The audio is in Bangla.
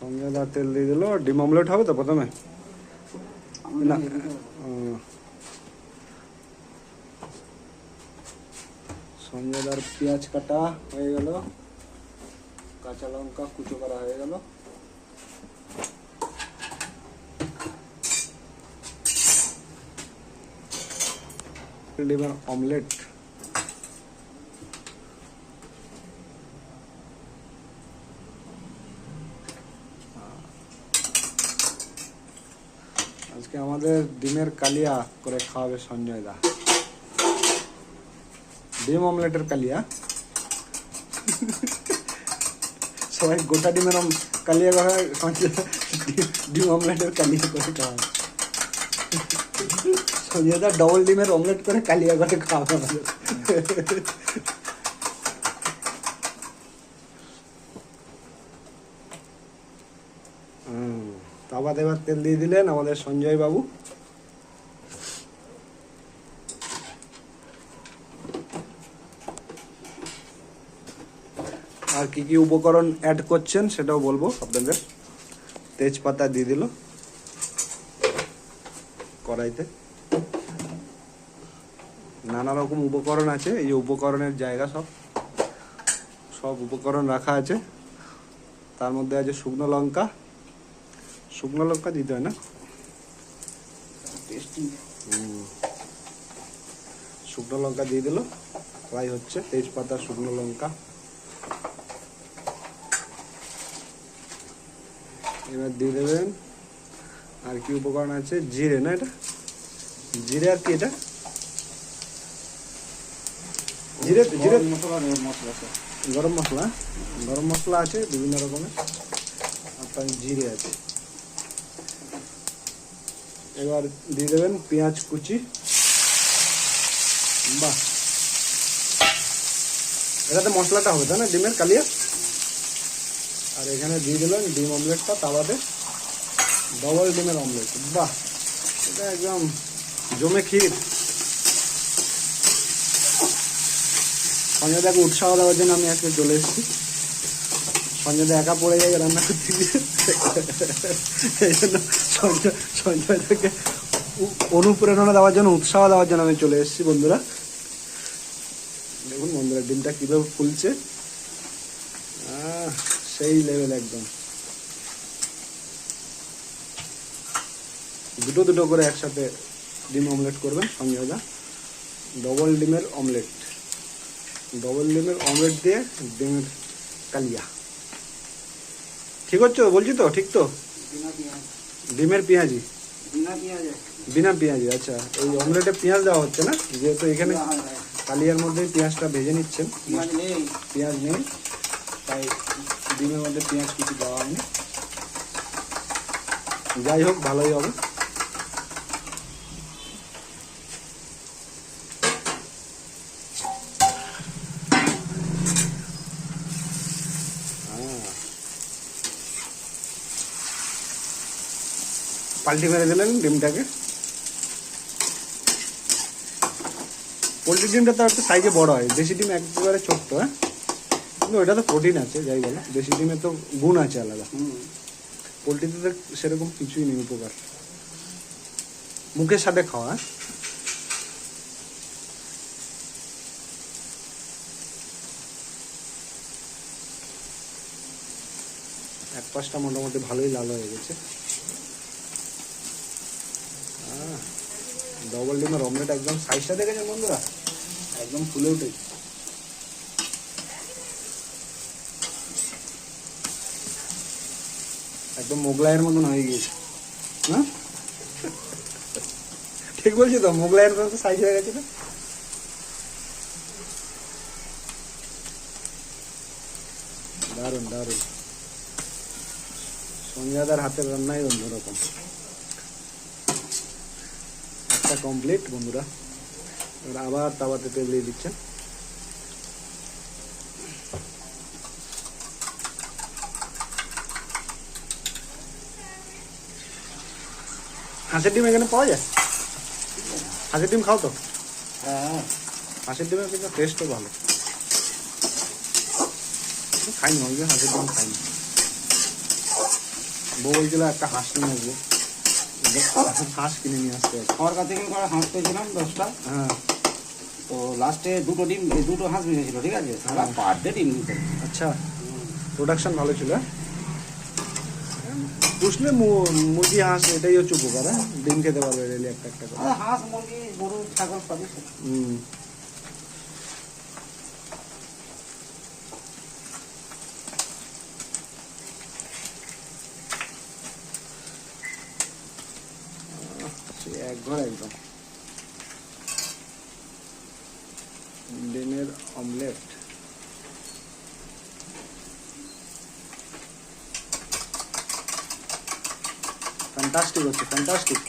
সঞ্জয় দা তেল দিয়ে দিল। ডিম অমলেট হবে তো প্রথমে না? সঞ্জয় দার পেঁয়াজ কাটা হয়ে গেল, কাঁচা লঙ্কা কুচো করা হয়ে গেল। ডিমের অমলেট আজকে আমাদের ডিমের কালিয়া করে খাওয়াবে সঞ্জয় দা। ডিম অমলেটের কালিয়া। সবাই গোটা ডিমের কালিয়া করে, সঞ্জয় ডিম অমলেটের কালিয়া করে খাওয়াবে। সঞ্জয় দা ডবল ডিমের অমলেট করে কালিয়া করে খাওয়াবে আমাদের। তাওয়াতে এবার তেল দিয়ে দিলেন আমাদের সঞ্জয় বাবু। আর কি কি উপকরণ অ্যাড করছেন সেটাও বলবো আপনাদের। তেজপাতা দিয়ে দিল কড়াইতে। নানা রকম উপকরণ আছে, এই যে উপকরণের জায়গা সব উপকরণ রাখা আছে। তার মধ্যে আছে শুকনো লঙ্কা। শুকনো লঙ্কা দিতে হয় না? শুকনো লঙ্কা দিয়ে দিল, ফ্রাই হচ্ছে। তেজপাতা, শুকনো লঙ্কা। এবার দিয়ে দেবেন আর কি উপকরণ আছে, জিরে না এটা? জিরে আর কি এটা? জিরে জিরে গরম মশলা। গরম মশলা আছে বিভিন্ন রকমের, আর তার জিরে আছে। এবার দিয়ে দেবেন পেঁয়াজ কুচি। বাহ, এটাতে মশলাটা হবে তাই না, ডিমের কালিয়া? আর এখানে দিয়ে দিলেন ডিম অমলেটটা তাওয়াতে, ডবল ডিমের অমলেট। বাহ, এটা একদম জমে ক্ষীর। সঞ্জয় দাকে উৎসাহ দেওয়ার জন্য আমি আজকে চলে এসেছি। সঞ্জয় দা একা পড়ে যাবে রান্না করতে গিয়ে, এই জন্য সঞ্জয় দাকে অনুপ্রেরণা দেওয়ার জন্য, উৎসাহ দেওয়ার জন্য আমি চলে এসেছি। বন্ধুরা দেখুন, বন্ধুরা ডিমটা কিভাবে ফুলছে, সেই লেভেল একদম। দুটো দুটো করে একসাথে ডিম অমলেট করবেন সঞ্জয় দা। ডবল ডিমের অমলেট, ডবল ডিমের অমলেট দিয়ে ডিমের কালিয়া। ঠিক হচ্ছে বলছি তো? ঠিক তো? ডিমের পেঁয়াজি, বিনা পেঁয়াজি। আচ্ছা, এই অমলেটে পেঁয়াজ দেওয়া হচ্ছে না, যেহেতু এখানে কালিয়ার মধ্যে পেঁয়াজটা ভেজে নিচ্ছেন। পেঁয়াজ নেই, তাই ডিমের মধ্যে পেঁয়াজ কিছু দেওয়া হয়নি। যাই হোক, ভালোই হবে। পাল্টি মেরে দিলেন ডিমটাকে। পোলট্রি ডিমটা তো একটু সাইজে বড় হয়, দেশি ডিম একেবারে ছোট্ট। হ্যাঁ, কিন্তু ওটা তো প্রোটিন আছে, যাই বলো। দেশি ডিমে তো গুণ আছে আলাদা। পোলট্রিতে তো সেরকম কিছুই নেই উপকার। মুখের সাথে খাওয়া। এক পাশটা মোটামুটি ভালোই লাল হয়ে গেছে। ডবল ডিমের অমলেট একদম সাইজটা দেখেছেন বন্ধুরা, একদম ফুলে উঠেছে। একদম মোগলাইয়ের মতন হয়ে গিয়েছে না? ঠিক বলছি তো? মোগলাইয়ের মতো সাইজ হয়ে গেছে না? দারুণ দারুণ। সঞ্জয় দার হাতের রান্নাই অন্যরকম। একটা কমপ্লিট বন্ধুরা। এবার আবার তাওয়াতে তেল দিয়ে দিচ্ছেন। হাঁসের ডিম এখানে পাওয়া যায়? হাঁসের ডিম খাও তো? হ্যাঁ, হাঁসের ডিমের কিন্তু টেস্টও ভালো। খাইনি, হাঁসের ডিম খাইনি। বউ বলছিল একটা হাঁস কিনে আসবে, হাঁস কিনে নিয়ে আসতে হবে। আমার কাছে কিন্তু হাঁস পেয়েছিলাম 10টা। হ্যাঁ তো লাস্টে দুটো ডিম, দুটো হাঁস বেঁচেছিল, ঠিক আছে, সারা পার ডে ডিম দিতে। আচ্ছা, প্রোডাকশন ভালো ছিল। পুষলে মুরগি হাঁস এটাই হচ্ছে উপকার, হ্যাঁ ডিম খেতে পারবে ডেলি একটা একটা করে। হাঁস মুরগি গরু ছাগল সবই। হুম। এক ঘর একদম ডিমের অমলেট। ফ্যান্টাস্টিক হচ্ছে, ফ্যান্টাস্টিক।